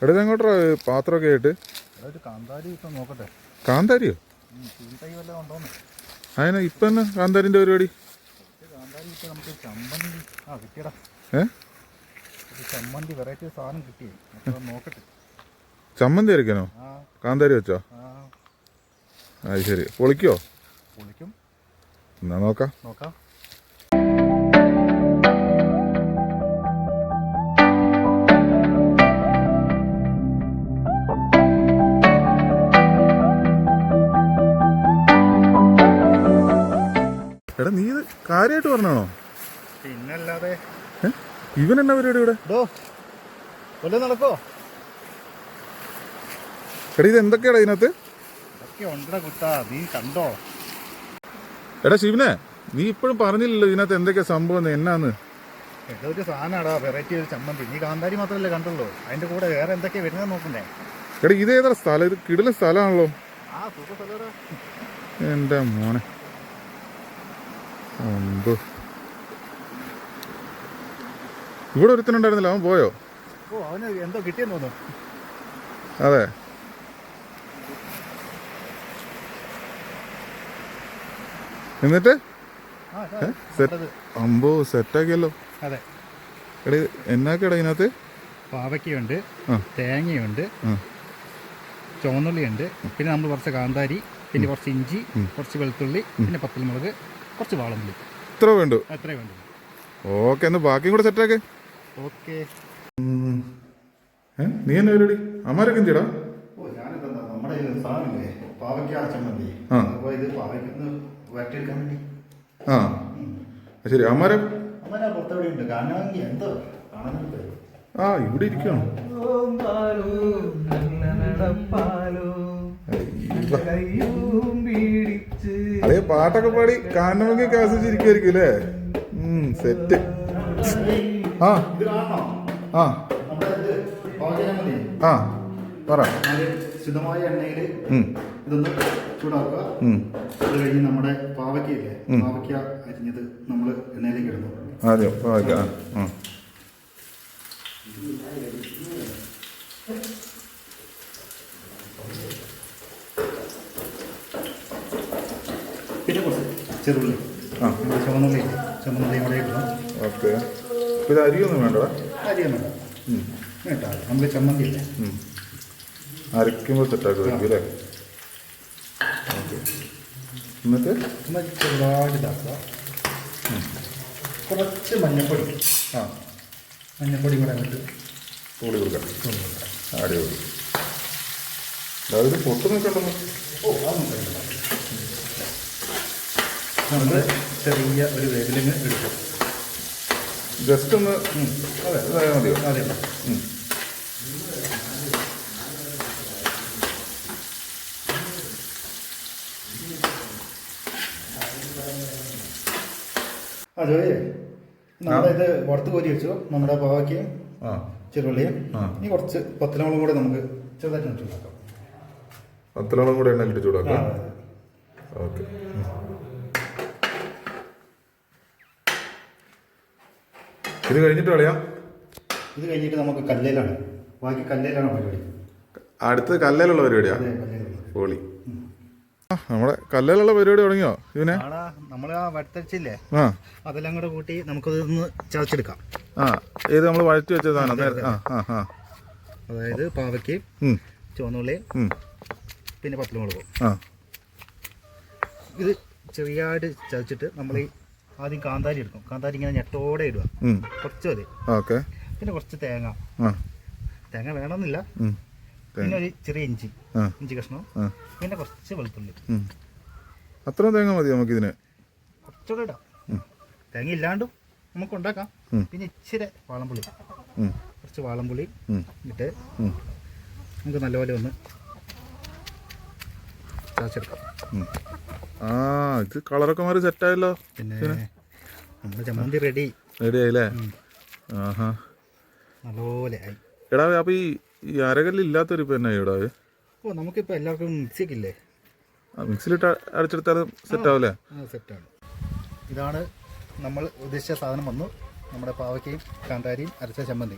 എടാ എങ്ങോട്ടാ പാത്രമൊക്കെ ആയിട്ട്? കാന്താരി ഇപ്പം നോക്കട്ടെ. കാന്താരിയോ? അതിനാ ഇപ്പം തന്നെ കാന്താരിൻ്റെ പരിപാടി? കാന്താരി ഇപ്പം നമുക്ക് ചമ്മന്തി കിട്ടിയടാ. ചമ്മന്തി വെറൈറ്റി സാധനം കിട്ടി. നോക്കട്ടെ. ചമ്മന്തി അരയ്ക്കാനോ? കാന്താരി വെച്ചോ? അത് ശരി. പൊളിക്കോ? പൊളിക്കും. എന്നാ നോക്കാം. എടാ നീ ഇത് കാര്യമായിട്ട് പറഞ്ഞാണോ? പിന്നല്ലാതെ. ഇവൻ എന്നാ പരിപാടി ഇവിടെ? നടക്കോ? എടാ ഇത് എന്തൊക്കെയാടാ ഇതിനകത്ത്? നീ കണ്ടോ? എടാ ശിവനെ, നീ ഇപ്പോഴും പറഞ്ഞില്ലല്ലോ ഇതിനകത്ത് എന്തൊക്കെയാ സംഭവം എന്നാന്ന്? ഒരു സാധനമാടാ, വെറൈറ്റി ഒരു ചമ്മന്തി. നീ കാന്താരി മാത്രമല്ലേ കണ്ടുള്ളൂ, അതിന്റെ കൂടെ വേറെ എന്തൊക്കെയാ വരുന്നത് നോക്കണ്ടേ? എടാ ഇത് ഏതാ സ്ഥലം? ഇത് കിടിലൻ സ്ഥലമാണല്ലോ. എൻ്റെ മോനെ, ഇവിടെ ഒരുത്തനുണ്ടായിരുന്നില്ല, അവൻ പോയോ? അവന് എന്തോ കിട്ടിയെന്ന് തോന്നുന്നു. അതെ. എന്നിട്ട് അമ്പോ സെറ്റാക്കിയല്ലോ. അതെ. എടാ എന്നാക്കടാ ഇതിനകത്ത്? പാവയ്ക്കുണ്ട്, തേങ്ങയുണ്ട്, ചുവന്നുള്ളിയുണ്ട്, പിന്നെ നമ്മൾ കുറച്ച് കാന്താരി, പിന്നെ കുറച്ച് ഇഞ്ചി, കുറച്ച് വെളുത്തുള്ളി, പിന്നെ പത്തൽമുളക്, കുറച്ച് വാളമ്പുളി. ഇത്ര വേണ്ടു? അത്രേ വേണ്ടു. ഓക്കെ, എന്നാ ബാക്കിയും കൂടെ സെറ്റാക്കേ. ഓക്കെ. നീ എന്നാ പരിപാടി? അമ്മാരൊക്കെ എന്തിടാ? നമ്മുടെ സാധനമില്ലേ, പാവയ്ക്ക ചമ്മന്തി. ഇത് പാവയ്ക്കൊന്ന് വരട്ടിയെടുക്കാൻ വേണ്ടി. ശരി. അമ്മാരെ പുറത്തെവിടെ ഉണ്ട്? കാണാമെങ്കിൽ എന്തോ കാണാനുണ്ട്. ഇവിടെ ഇരിക്കണം. അതേ പാട്ടൊക്കെ പാടി കാണണമെങ്കിൽ ആസ്വദിച്ചിരിക്കുമായിരിക്കും അല്ലേ? സെറ്റ്. പറ. ശുദ്ധമായ എണ്ണയിൽ ഇതൊന്ന് ചൂടാക്കുക. അത് കഴിഞ്ഞ് നമ്മുടെ പാവയ്ക്കയില്ലേ, പാവയ്ക്ക അരിഞ്ഞത് നമ്മൾ എണ്ണയിലേക്ക് ഇടുന്നു. ആദ്യം പാവയ്ക്ക. പിന്നെ കുറച്ച് ചെറുള്ളി, ചുമന്നുള്ളി കൂടെ ഇടണം. ഓക്കെ. ഇത് അരിയൊന്നും വേണ്ടടാ? അരിയൊന്നും കേട്ടോ, നമുക്ക് ചമ്മന്തി ഇല്ലേ അരയ്ക്കുമ്പോൾ സെറ്റാക്കുമായിരിക്കും അല്ലേ? ഓക്കെ. എന്നിട്ട് ചെറുതായിട്ട് ഇതാക്കുക. കുറച്ച് മഞ്ഞപ്പൊടി, മഞ്ഞപ്പൊടി കൂടെ അങ്ങോട്ട് തൂളി കൊടുക്കാം. അടിപൊളി. അതായത് പൊട്ട് നോക്കണ്ടല്ലോ. അതൊന്നും നമ്മൾ ചെറിയ ഒരു വേവിലിന് എടുക്കും. ജസ്റ്റ് ഒന്ന് ഇതായാൽ മതിയോ? അതെ. അതെ, നമ്മളിത് പുറത്ത് കോരി വെച്ചു. നമ്മുടെ പാവയ്ക്കയും ചെറുള്ളിയും ഇനി കുറച്ച് പത്തലമുളകും കൂടെ നമുക്ക് ചെറുതായിട്ട് ചൂടാക്കാം. പത്തലമുളകും കൂടെ എണ്ണ ചൂടാക്കാം. ഓക്കെ. ഇത് കഴിഞ്ഞിട്ട് കളയാം. ഇത് കഴിഞ്ഞിട്ട് നമുക്ക് കല്ലേലാണ്, ബാക്കി കല്ലേലാണ് പരിപാടി. അടുത്ത് കല്ലേലുള്ള പരിപാടിയാ? പൊളി. നമ്മുടെ കല്ലേലുള്ള പരിപാടി തുടങ്ങിയോ ഇതിനെ? നമ്മൾ ആ വറുത്തരച്ചില്ലേ, അതെല്ലാം കൂടെ കൂട്ടി നമുക്കതൊന്ന് ചതച്ചെടുക്കാം. ഇത് നമ്മൾ വഴറ്റി വെച്ച സാധനം. അതായത് പാവയ്ക്കയും ചുവന്നുള്ളിയും പിന്നെ പത്തലമുളകും. ഇത് ചെറിയായിട്ട് ചതച്ചിട്ട് നമ്മൾ ആദ്യം കാന്താരി എടുക്കും. കാന്താരി ഇങ്ങനെ ഞെട്ടോടെ ഇടുക, കുറച്ച് മതി. പിന്നെ കുറച്ച് തേങ്ങ വേണമെന്നില്ല. പിന്നെ ഒരു ചെറിയ ഇഞ്ചി കഷ്ണം, പിന്നെ കുറച്ച് വെളുത്തുള്ളി. അത്ര തേങ്ങ മതി നമുക്കിതിന്? കുറച്ചുകൂടെ ഇടാം, തേങ്ങ ഇല്ലാണ്ടും നമുക്ക് ഉണ്ടാക്കാം. പിന്നെ ഇച്ചിരി വാളംപുളി, കുറച്ച് വാളംപുളി ഇട്ട് നമുക്ക് നല്ലപോലെ ഒന്ന് ചതച്ചെടുക്കാം. ഇത് കളറൊക്കെ മാറി സെറ്റായല്ലോ. പിന്നെ നമ്മുടെ ചമ്മന്തി റെഡി ആയില്ലേ? നല്ലപോലെ ആയി. എടാ അപ്പൊ ഈ അരകല്ലില്ലാത്തൊരു ഇപ്പൊ എന്നാ ഇവിടെ? നമുക്കിപ്പോൾ എല്ലാവർക്കും മിക്സിയൊക്കെ ഇല്ലേ, മിക്സിയിലിട്ട് അരച്ചെടുത്താലും സെറ്റാവില്ലേ? സെറ്റാണ്. ഇതാണ് നമ്മൾ ഉദ്ദേശിച്ച സാധനം വന്നു, നമ്മുടെ പാവയ്ക്കയും കാന്താരിയും അരച്ച ചമ്മന്തി.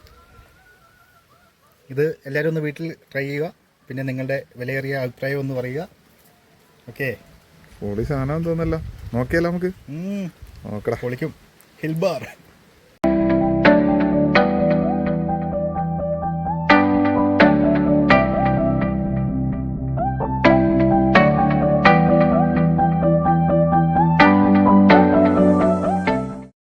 ഇത് എല്ലാവരും ഒന്ന് വീട്ടിൽ ട്രൈ ചെയ്യുക. പിന്നെ നിങ്ങളുടെ വിലയേറിയ അഭിപ്രായം ഒന്ന് പറയുക. ഓക്കെ, പൊളി സാധനം തോന്നല്ല. നോക്കിയാലോ നമുക്ക്? പൊളിക്കും. ഹിൽബാർ.